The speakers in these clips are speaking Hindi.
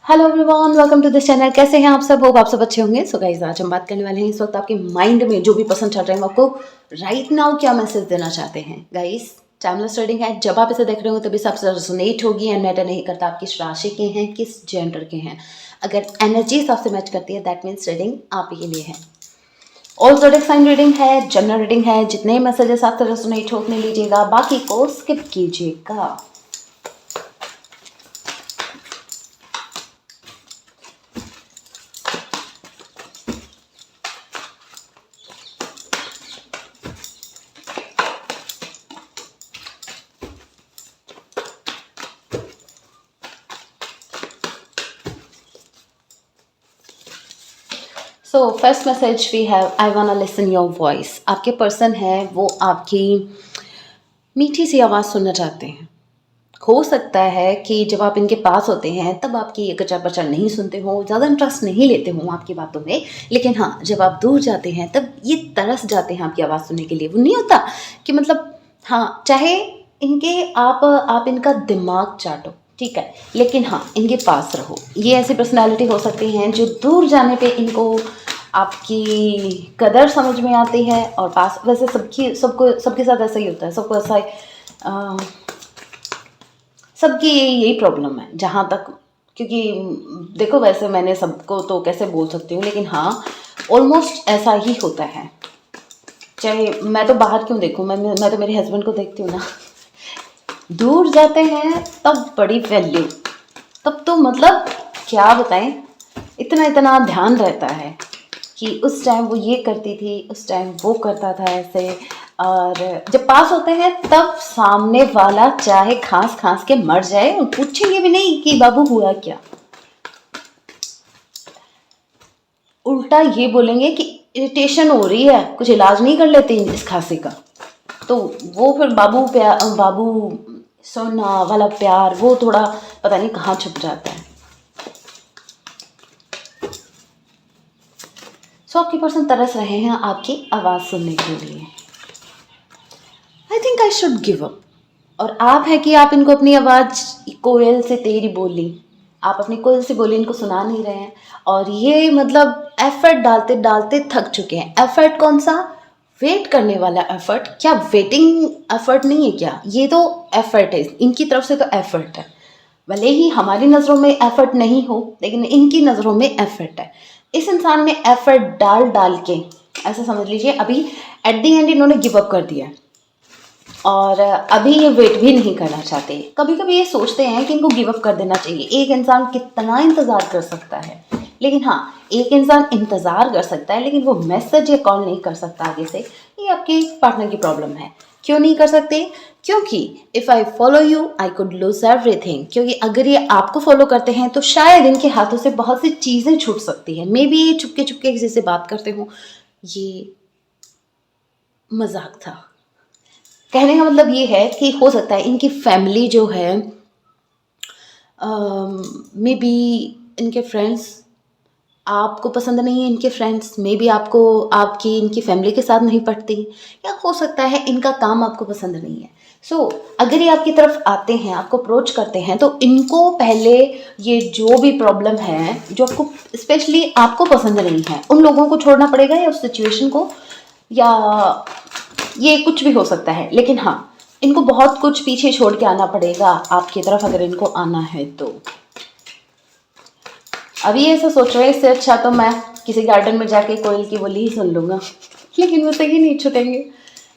Hello everyone, welcome to this channel. कैसे हैं आप सब? होप आप सब अच्छे होंगे। सो गाइस, आज हम बात करने वाले हैं इस वक्त आपके माइंड में जो भी पसंद चल रहे हैं, वो आपको राइट नाउ क्या मैसेज देना चाहते हैं। गाइस, टाइमलेस रीडिंग है। जब आप इसे देख रहे हो तभी सबसे रेजोनेट होगी एंड मैटर नहीं करता आप किस राशि के हैं, किस जेंडर के हैं। अगर एनर्जी सबसे मैच करती है दैट मीन्स रीडिंग आप ही के लिए है। ऑल ज़ोडिएक साइन रीडिंग है, जनरल रीडिंग है। जितने मैसेजेस आपसे रेजोनेट हो उतने लीजिएगा, बाकी को स्किप कीजिएगा। So first message we have, I want listen your voice. आपके पर्सन है वो आपकी मीठी सी आवाज़ सुनना चाहते हैं। हो सकता है कि जब आप इनके पास होते हैं तब आपकी कचर पचर नहीं सुनते हो, ज़्यादा इंटरेस्ट नहीं लेते हो आपकी बातों में, लेकिन हाँ, जब आप दूर जाते हैं तब ये तरस जाते हैं आपकी आवाज़ सुनने के लिए। वो नहीं होता कि मतलब, हाँ, चाहे इनके आप इनका दिमाग चाटो, ठीक है, लेकिन हाँ, इनके पास रहो। ये ऐसी पर्सनैलिटी हो सकती हैं जो दूर जाने पे इनको आपकी कदर समझ में आती है, और पास वैसे सबके साथ ऐसा ही होता है। सबको ऐसा सबकी यही प्रॉब्लम है जहाँ तक, क्योंकि देखो, वैसे मैंने सबको तो कैसे बोल सकती हूँ, लेकिन हाँ, ऑलमोस्ट ऐसा ही होता है। चाहे मैं तो बाहर क्यों देखूँ, मैं तो मेरे हस्बैंड को देखती हूँ ना। दूर जाते हैं तब बड़ी वैल्यू, तब तो मतलब क्या बताएं, इतना इतना ध्यान रहता है कि उस टाइम वो ये करती थी, उस टाइम वो करता था ऐसे। और जब पास होते हैं तब सामने वाला चाहे खांस खांस के मर जाए, पूछेंगे भी नहीं कि बाबू हुआ क्या। उल्टा ये बोलेंगे कि इरिटेशन हो रही है, कुछ इलाज नहीं कर लेते इस खांसी का। तो वो फिर बाबू सोना वाला प्यार वो थोड़ा पता नहीं कहाँ छुप जाता है। सो आपकी पर्सन तरस रहे हैं आपकी आवाज़ सुनने के लिए। I think I should give up. और आप है कि आप इनको अपनी आवाज़ कोयल से तेरी बोली, आप अपनी कोयल से बोली इनको सुना नहीं रहे हैं। और ये मतलब एफर्ट डालते डालते थक चुके हैं। एफर्ट कौन सा? वेट करने वाला एफर्ट। क्या वेटिंग एफर्ट नहीं है क्या? ये तो एफर्ट है, इनकी तरफ से तो एफर्ट है। भले ही हमारी नज़रों में एफर्ट नहीं हो, लेकिन इनकी नज़रों में एफर्ट है। इस इंसान ने एफर्ट डाल डाल के, ऐसा समझ लीजिए, अभी एट दी एंड इन्होंने गिव अप कर दिया है। और अभी ये वेट भी नहीं करना चाहते। कभी कभी ये सोचते हैं कि इनको गिव अप कर देना चाहिए। एक इंसान कितना इंतज़ार कर सकता है, लेकिन हाँ, एक इंसान इंतज़ार कर सकता है लेकिन वो मैसेज या कॉल नहीं कर सकता आगे से। ये आपके पार्टनर की प्रॉब्लम है। क्यों नहीं कर सकते? क्योंकि if I follow you I could loose everything. क्योंकि अगर ये आपको फॉलो करते हैं तो शायद इनके हाथों से बहुत सी चीज़ें छूट सकती हैं। मे बी ये चुपके चुपके किसी से बात करते हो। ये मजाक था। कहने का मतलब ये है कि हो सकता है इनकी फैमिली जो है, मे बी इनके फ्रेंड्स आपको पसंद नहीं है, इनके फ्रेंड्स मे बी आपको आपकी इनकी फैमिली के साथ नहीं पटती, या हो सकता है इनका काम आपको पसंद नहीं है। अगर ये आपकी तरफ आते हैं, आपको अप्रोच करते हैं, तो इनको पहले ये जो भी प्रॉब्लम है जो आपको स्पेशली आपको पसंद नहीं है, उन लोगों को छोड़ना पड़ेगा, या उस सिचुएशन को, या ये कुछ भी हो सकता है। लेकिन हाँ, इनको बहुत कुछ पीछे छोड़ के आना पड़ेगा आपकी तरफ अगर इनको आना है तो। अभी ऐसा सोच रहे हैं, इससे अच्छा तो मैं किसी गार्डन में जाके कोयल की बोली ही सुन लूँगा। लेकिन वो सही नहीं छुटेंगे।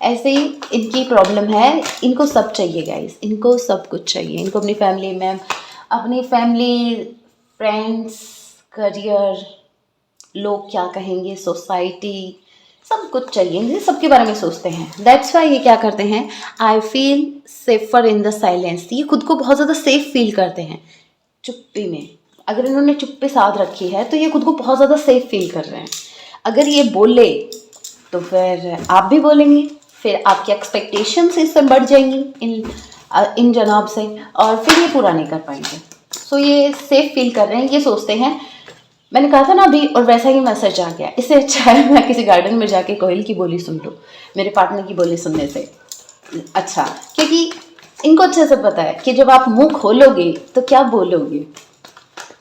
ऐसे ही इनकी प्रॉब्लम है। इनको सब चाहिए गाइस, इनको सब कुछ चाहिए। इनको अपनी फैमिली में, अपनी फैमिली, फ्रेंड्स, करियर, लोग क्या कहेंगे, सोसाइटी, सब कुछ चाहिए। ये सबके बारे में सोचते हैं। दैट्स वाई ये क्या करते हैं, I feel safer in the silence. ये खुद को बहुत ज़्यादा सेफ फील करते हैं चुप्पी में। अगर इन्होंने चुप्पी साध रखी है तो ये खुद को बहुत ज़्यादा सेफ फील कर रहे हैं। अगर ये बोले तो फिर आप भी बोलेंगे, फिर आपकी एक्सपेक्टेशंस इससे बढ़ जाएंगी इन जनाब से, और फिर ये पूरा नहीं कर पाएंगे। ये सेफ फील कर रहे हैं। ये सोचते हैं, मैंने कहा था ना अभी, और वैसा ही मैसेज आ गया। इससे अच्छा है मैं किसी गार्डन में जाके कोयल की बोली सुन लूँ मेरे पार्टनर की बोली सुनने से। अच्छा, क्योंकि इनको अच्छे से पता है कि जब आप मुंह खोलोगे तो क्या बोलोगे।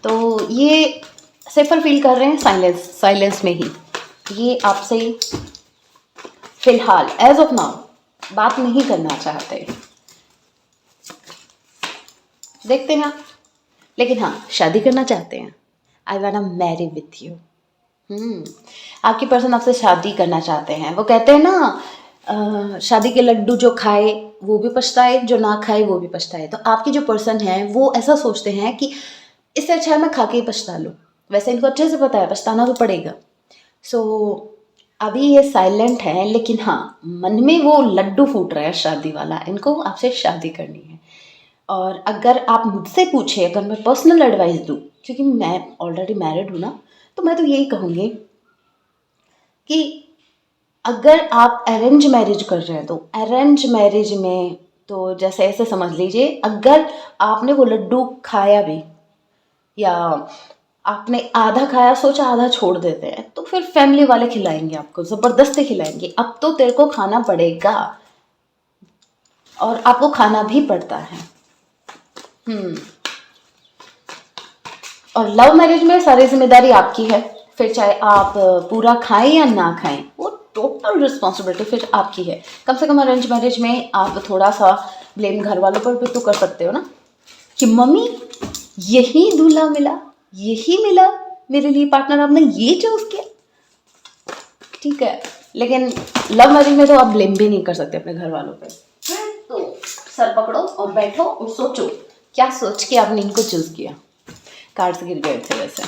तो ये सेफर फील कर रहे हैं साइलेंस में ही। ये आपसे फिलहाल एज ऑफ नाउ बात नहीं करना चाहते, देखते हैं। लेकिन हाँ, शादी करना चाहते हैं। I want marry with you. आपकी पर्सन आपसे शादी करना चाहते हैं। वो कहते हैं ना, शादी के लड्डू जो खाए वो भी पछताए, जो ना खाए वो भी पछताए। तो आपकी जो पर्सन है वो ऐसा सोचते हैं कि इससे अच्छा है मैं खा के ही पछता लूँ। वैसे इनको अच्छे से पता है पछताना तो पड़ेगा। सो अभी ये साइलेंट है, लेकिन हाँ मन में वो लड्डू फूट रहा है शादी वाला। इनको आपसे शादी करनी है। और अगर आप मुझसे पूछे, अगर मैं पर्सनल एडवाइस दूँ, क्योंकि मैं ऑलरेडी मैरिड हूँ ना, तो मैं तो यही कहूँगी कि अगर आप अरेंज मैरिज कर रहे हैं तो अरेंज मैरिज में तो जैसे ऐसे समझ लीजिए, अगर आपने वो लड्डू खाया भी या आपने आधा खाया, सोचा आधा छोड़ देते हैं, तो फिर फैमिली वाले खिलाएंगे आपको, ज़बरदस्ती खिलाएंगे। अब तो तेरे को खाना पड़ेगा, और आपको खाना भी पड़ता है। और लव मैरिज में सारी जिम्मेदारी आपकी है। फिर चाहे आप पूरा खाएं या ना खाएं, वो टोटल रिस्पॉन्सिबिलिटी फिर आपकी है। कम से कम अरेंज मैरिज में आप थोड़ा सा ब्लेम घर वालों पर भी तो कर सकते हो ना, कि मम्मी यही दूल्हा मिला, यही मिला मेरे लिए पार्टनर, आपने ये चूज किया। ठीक है, लेकिन लव मैरिज में तो आप ब्लेम भी नहीं कर सकते अपने घर वालों पे। तो सर पकड़ो और बैठो और सोचो, क्या सोच के आपने इनको चूज किया। कार्ड्स गिर गए थे वैसे।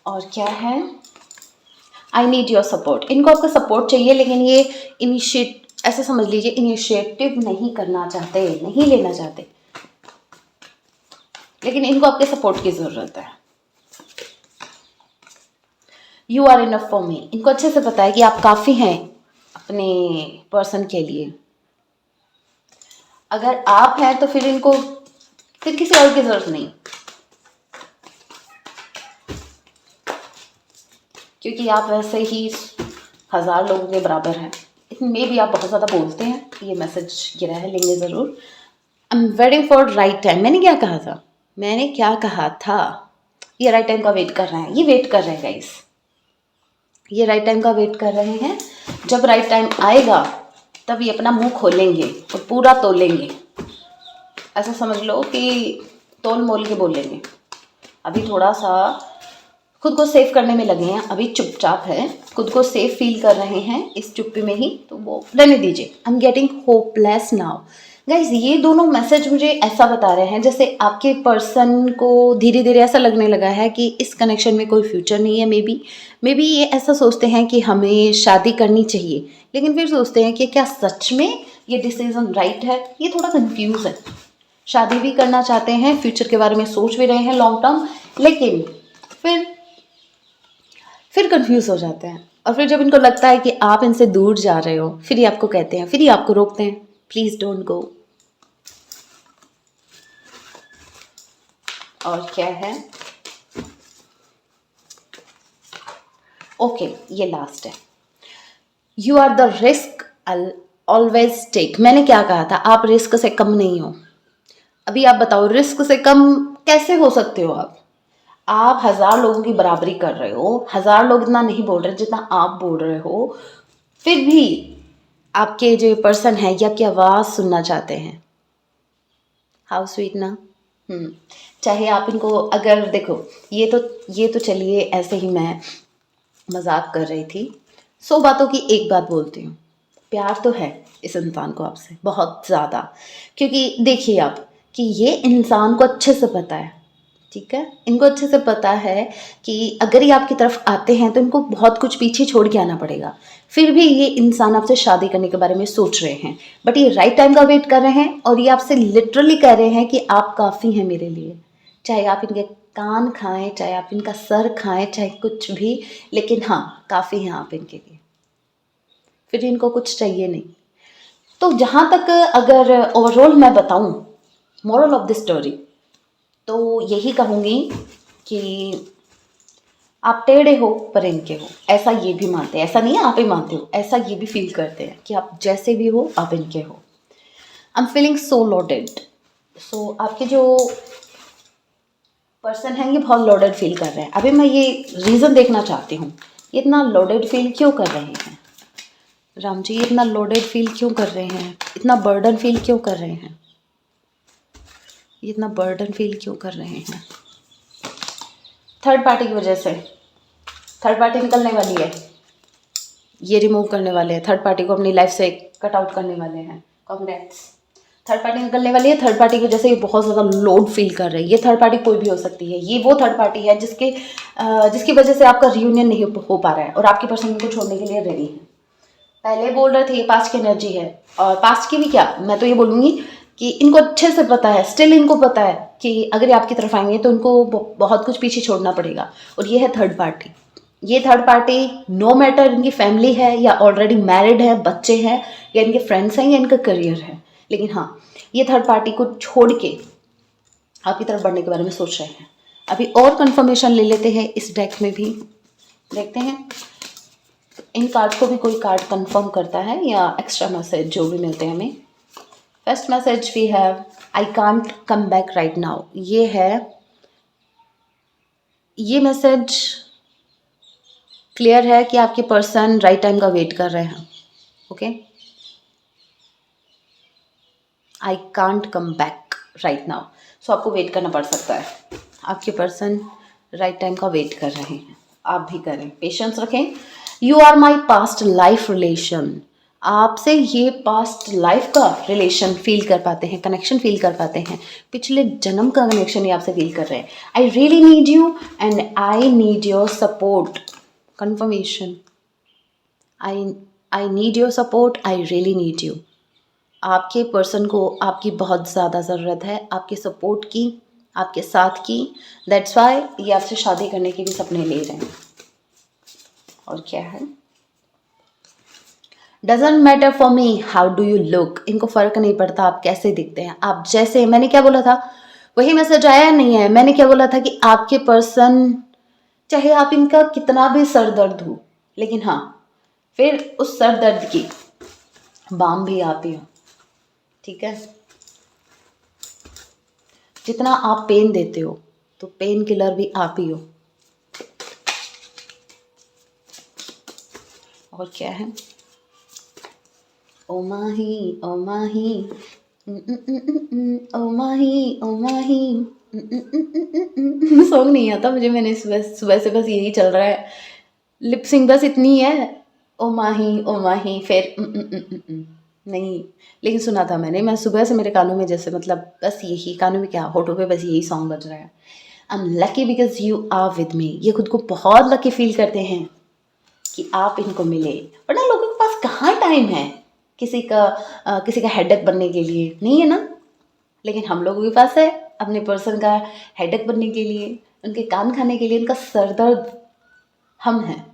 और क्या है, आई नीड योर सपोर्ट। इनको आपका सपोर्ट चाहिए, लेकिन ये ऐसे समझ लीजिए इनिशिएटिव नहीं करना चाहते, नहीं लेना चाहते, लेकिन इनको आपके सपोर्ट की ज़रूरत है। You are enough for me. इनको अच्छे से पता है कि आप काफ़ी हैं अपने पर्सन के लिए। अगर आप हैं तो फिर इनको फिर किसी और की ज़रूरत नहीं, क्योंकि आप वैसे ही 1000 लोगों के बराबर हैं। इसमें भी आप बहुत ज़्यादा बोलते हैं, ये मैसेज गिरा है, लेंगे ज़रूर। I am waiting for right time. मैंने क्या कहा था, ये राइट टाइम का वेट कर रहे हैं, ये वेट कर रहे हैं गाइस, ये राइट टाइम का वेट कर रहे हैं। जब राइट टाइम आएगा तब ये अपना मुंह खोलेंगे और पूरा तोलेंगे। ऐसा समझ लो कि तोल मोल के बोलेंगे। अभी थोड़ा सा खुद को सेफ करने में लगे हैं, अभी चुपचाप है, खुद को सेफ फील कर रहे हैं इस चुप्पी में ही, तो वो रहने दीजिए। I am getting hopeless now guys. ये दोनों मैसेज मुझे ऐसा बता रहे हैं जैसे आपके पर्सन को धीरे धीरे ऐसा लगने लगा है कि इस कनेक्शन में कोई फ्यूचर नहीं है। मे बी ये ऐसा सोचते हैं कि हमें शादी करनी चाहिए, लेकिन फिर सोचते हैं कि क्या सच में ये डिसीजन राइट है। ये थोड़ा कंफ्यूज है। शादी भी करना चाहते हैं, फ्यूचर के बारे में सोच भी रहे हैं लॉन्ग टर्म, लेकिन फिर कंफ्यूज हो जाते हैं। और फिर जब इनको लगता है कि आप इनसे दूर जा रहे हो, फिर ये आपको कहते हैं, फिर ये आपको रोकते हैं, प्लीज़ डोंट गो। और क्या है, ओके, ये लास्ट है। You are the risk I always take. मैंने क्या कहा था, आप रिस्क से कम नहीं हो। अभी आप बताओ, रिस्क से कम कैसे हो सकते हो आप 1000 लोगों की बराबरी कर रहे हो। 1000 लोग इतना नहीं बोल रहे जितना आप बोल रहे हो, फिर भी आपके जो पर्सन है ये आपकी आवाज़ सुनना चाहते हैं। हाउ स्वीट ना। चाहे आप इनको, अगर देखो, ये तो चलिए ऐसे ही मैं मजाक कर रही थी। 100 बातों की एक बात बोलती हूँ, प्यार तो है इस इंसान को आपसे बहुत ज़्यादा। क्योंकि देखिए आप कि ये इंसान को अच्छे से पता है, ठीक है, इनको अच्छे से पता है कि अगर ये आपकी तरफ आते हैं तो इनको बहुत कुछ पीछे छोड़ के आना पड़ेगा। फिर भी ये इंसान आपसे शादी करने के बारे में सोच रहे हैं, बट ये राइट टाइम का वेट कर रहे हैं। और ये आपसे लिटरली कह रहे हैं कि आप काफ़ी हैं मेरे लिए। चाहे आप इनके कान खाएं, चाहे आप इनका सर खाएं, चाहे कुछ भी, लेकिन हाँ काफ़ी हैं आप इनके लिए। फिर इनको कुछ चाहिए नहीं। तो जहाँ तक अगर ओवरऑल मैं बताऊँ मोरल ऑफ द स्टोरी, तो यही कहूँगी कि आप टेढ़े हो पर इनके हो, ऐसा ये भी मानते हैं। ऐसा नहीं है आप ही मानते हो, ऐसा ये भी फील करते हैं कि आप जैसे भी हो आप इनके हो। I am feeling so loaded. So आपके जो पर्सन है ये बहुत लोडेड फील कर रहे हैं। अभी मैं ये रीज़न देखना चाहती हूँ, ये इतना लोडेड फील क्यों कर रहे हैं राम जी, ये इतना लोडेड फील क्यों कर रहे हैं, इतना बर्डन फील क्यों कर रहे हैं, ये इतना बर्डन फील क्यों कर रहे हैं? थर्ड पार्टी की वजह से थर्ड पार्टी निकलने वाली है, ये रिमूव करने वाले हैं, थर्ड पार्टी को अपनी लाइफ से कट आउट करने वाले हैं। कॉन्ग्रेट्स, थर्ड पार्टी निकलने वाली है। थर्ड पार्टी की वजह से ये बहुत ज़्यादा लोड फील कर रहे हैं। ये थर्ड पार्टी कोई भी हो सकती है। ये वो थर्ड पार्टी है जिसकी वजह से आपका रियूनियन नहीं हो पा रहा है और आपकी पर्सन को छोड़ने के लिए रेडी है। पहले बोल रहे थे ये पास्ट की एनर्जी है, और पास्ट की भी क्या, मैं तो ये बोलूँगी कि इनको अच्छे से पता है, स्टिल इनको पता है कि अगर ये आपकी तरफ आएंगे तो इनको बहुत कुछ पीछे छोड़ना पड़ेगा। और ये है थर्ड पार्टी। ये थर्ड पार्टी नो मैटर इनकी फैमिली है या ऑलरेडी मैरिड है, बच्चे हैं, या इनके फ्रेंड्स हैं, या इनका करियर है, लेकिन हाँ, ये थर्ड पार्टी को छोड़ के आपकी तरफ बढ़ने के बारे में सोच रहे हैं। अभी और कंफर्मेशन ले लेते हैं, इस डेक में भी देखते हैं इन कार्ड को भी कोई कार्ड कंफर्म करता है या एक्स्ट्रा मैसेज जो भी मिलते हैं हमें। First message we have I can't come back right now. ये मैसेज क्लियर है कि आपके पर्सन राइट टाइम का वेट कर रहे हैं। Okay, I can't come back right now, so आपको वेट करना पड़ सकता है। आपके पर्सन राइट टाइम का वेट कर रहे हैं, आप भी करें, पेशेंस रखें। You are my past life relation, आपसे ये पास्ट लाइफ का रिलेशन फील कर पाते हैं, कनेक्शन फील कर पाते हैं, पिछले जन्म का कनेक्शन ये आपसे फील कर रहे हैं। I really need you and I need your support. Confirmation, I need your support, I really need you. आपके पर्सन को आपकी बहुत ज़्यादा ज़रूरत है, आपके सपोर्ट की, आपके साथ की। दैट्स वाई ये आपसे शादी करने के भी सपने ले रहे हैं। और क्या है, doesn't matter for me how do you look, इनको फ़र्क नहीं पड़ता आप कैसे दिखते हैं, आप जैसे, मैंने क्या बोला था वही मैसेज आया नहीं है। मैंने क्या बोला था कि आपके पर्सन, चाहे आप इनका कितना भी सर दर्द हो, लेकिन हाँ, फिर उस सर दर्द की बाम भी आप ही हो, ठीक है। जितना आप पेन देते हो तो पेन किलर भी आप ही हो। और क्या है, ओ माही ओ माही ओ माही ओ माही, सॉन्ग नहीं आता मुझे, मैंने सुबह से बस यही चल रहा है, लिप सिंग बस इतनी है, ओ माही फिर नहीं, लेकिन सुना था मैं सुबह से मेरे कानों में जैसे, मतलब बस यही, कानों में क्या, होठों पे बस यही सॉन्ग बज रहा है। I am lucky because you are with me. ये खुद को बहुत लकी फील करते हैं कि आप इनको मिले, वरना लोगों के पास कहाँ टाइम है किसी का हेडेक बनने के लिए, नहीं है ना। लेकिन हम लोगों के पास है अपने पर्सन का हेडेक बनने के लिए, उनके कान खाने के लिए, उनका सर दर्द हम हैं,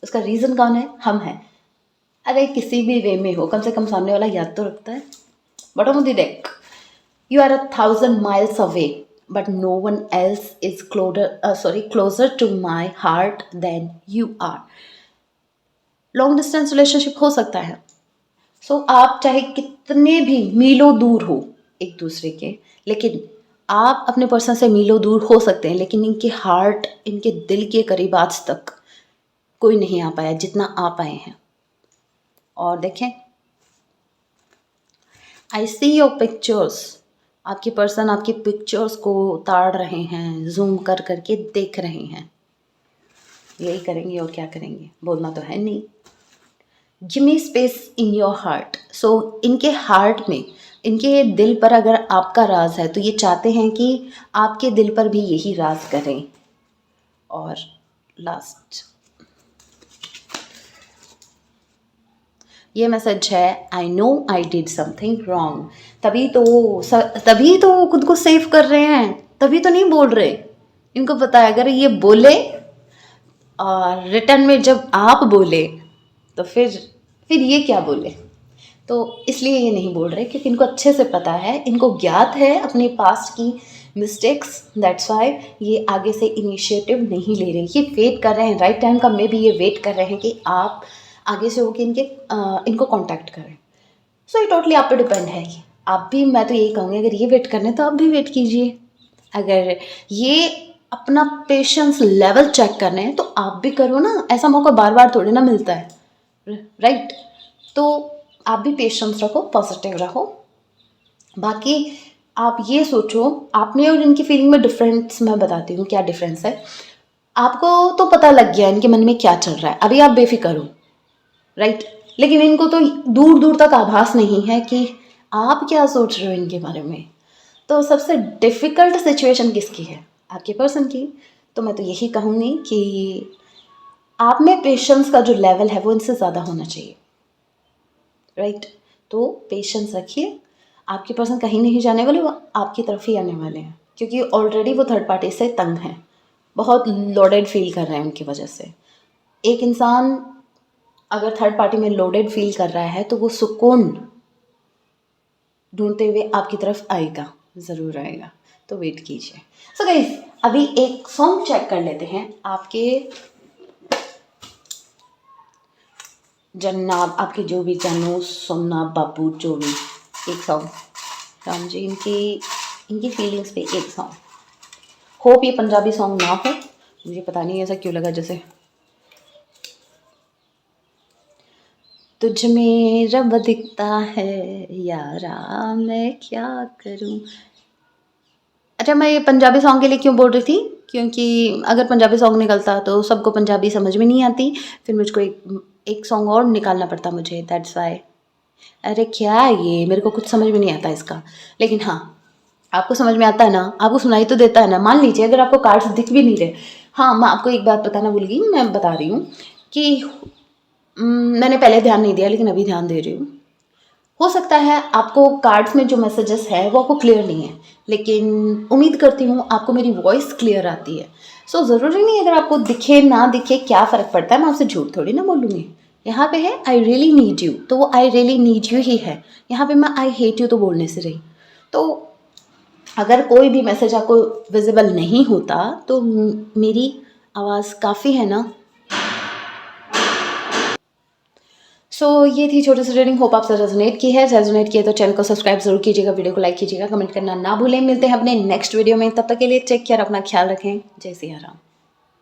उसका रीज़न कौन है, हम हैं। अरे किसी भी वे में हो, कम से कम सामने वाला याद तो रखता है। Bottom of the deck, you are 1,000 miles away but no one else is closer to my heart than you are. Long distance relationship हो सकता है। सो आप चाहे कितने भी मीलों दूर हो एक दूसरे के, लेकिन आप अपने पर्सन से मीलों दूर हो सकते हैं, लेकिन इनके हार्ट, इनके दिल के करीब आज तक कोई नहीं आ पाया जितना आप आए हैं। और देखें, आई सी योर पिक्चर्स, आपके पर्सन आपके पिक्चर्स को उतार रहे हैं, जूम कर करके देख रहे हैं। यही करेंगे और क्या करेंगे, बोलना तो है नहीं। Give me space in your heart. So इनके हार्ट में, इनके दिल पर अगर आपका राज है तो ये चाहते हैं कि आपके दिल पर भी यही राज करें। और लास्ट ये मैसेज है, I know I did something wrong. तभी तो खुद को सेव कर रहे हैं, तभी तो नहीं बोल रहे। इनको पता है अगर ये बोले और रिटर्न में जब आप बोले तो फिर ये क्या बोले, तो इसलिए ये नहीं बोल रहे, क्योंकि इनको अच्छे से पता है, इनको ज्ञात है अपने पास्ट की मिस्टेक्स। दैट्स वाई ये आगे से इनिशिएटिव नहीं ले रहे, ये वेट कर रहे हैं राइट टाइम का। मे भी ये वेट कर रहे हैं कि आप आगे से होकर इनको कांटेक्ट करें। सो ये टोटली आप पे डिपेंड है। आप भी, मैं तो यही कहूँगी, अगर ये वेट करने तो आप भी वेट कीजिए। अगर ये अपना पेशेंस लेवल चेक करना है तो आप भी करो ना, ऐसा मौका बार बार थोड़ी ना मिलता है, राइट? तो आप भी पेशेंस रखो, पॉजिटिव रहो। बाकी आप ये सोचो, आपने और इनकी फीलिंग में डिफरेंस मैं बताती हूँ क्या डिफरेंस है। आपको तो पता लग गया इनके मन में क्या चल रहा है, अभी आप बेफिक्र हो, राइट? लेकिन इनको तो दूर दूर तक आभास नहीं है कि आप क्या सोच रहे हो इनके बारे में। तो सबसे डिफ़िकल्ट सिचुएशन किसकी है? आपके पर्सन की। तो मैं तो यही कहूँगी कि आप में पेशेंस का जो लेवल है वो इनसे ज़्यादा होना चाहिए, राइट? तो पेशेंस रखिए, आपके पर्सन कहीं नहीं जाने वाले, वो आपकी तरफ ही आने वाले हैं, क्योंकि ऑलरेडी वो थर्ड पार्टी से तंग हैं, बहुत लोडेड फील कर रहे हैं उनकी वजह से। एक इंसान अगर थर्ड पार्टी में लोडेड फील कर रहा है तो वो सुकून ढूंढते हुए आपकी तरफ आएगा, ज़रूर आएगा, तो वेट कीजिए। सो गाइस, अभी एक सॉन्ग चेक कर लेते हैं आपके जन्नाब, आपके जो भी जानू सोमनाथ बापू जो भी, एक सॉन्ग राम जी इनकी फीलिंग्स पे एक सॉन्ग। होप ये पंजाबी सॉन्ग ना हो, मुझे पता नहीं ऐसा क्यों लगा जैसे। तुझ में रब दिखता है यारा, मैं क्या करूं। अच्छा, मैं ये पंजाबी सॉन्ग के लिए क्यों बोल रही थी, क्योंकि अगर पंजाबी सॉन्ग निकलता तो सबको पंजाबी समझ में नहीं आती, फिर मुझको एक सॉन्ग और निकालना पड़ता मुझे, दैट्स वाई। अरे क्या है ये, मेरे को कुछ समझ में नहीं आता इसका। लेकिन हाँ, आपको समझ में आता है ना, आपको सुनाई तो देता है ना। मान लीजिए अगर आपको कार्ड्स दिख भी नहीं रहे, हाँ मैं आपको एक बात बताना भूल गई, मैं बता रही हूँ कि मैंने पहले ध्यान नहीं दिया लेकिन अभी ध्यान दे रही हूँ। हो सकता है आपको कार्ड्स में जो मैसेजेस है वो आपको क्लियर नहीं है, लेकिन उम्मीद करती हूँ आपको मेरी वॉइस क्लियर आती है। सो ज़रूरी नहीं अगर आपको दिखे ना दिखे, क्या फ़र्क पड़ता है, मैं आपसे झूठ थोड़ी ना बोलूँगी। यहाँ पे है आई रियली नीड यू, तो वो आई रियली नीड यू ही है। यहाँ पे मैं आई हेट यू तो बोलने से रही। तो अगर कोई भी मैसेज आपको विजिबल नहीं होता तो मेरी आवाज़ काफ़ी है ना। सो ये थी छोटी सी रीडिंग, होप आपसे रेजोनेट की है। रेजोनेट किया तो चैनल को सब्सक्राइब जरूर कीजिएगा, वीडियो को लाइक कीजिएगा, कमेंट करना ना भूलें। मिलते हैं अपने नेक्स्ट वीडियो में, तब तक के लिए टेक केयर, अपना ख्याल रखें। जय सिया राम।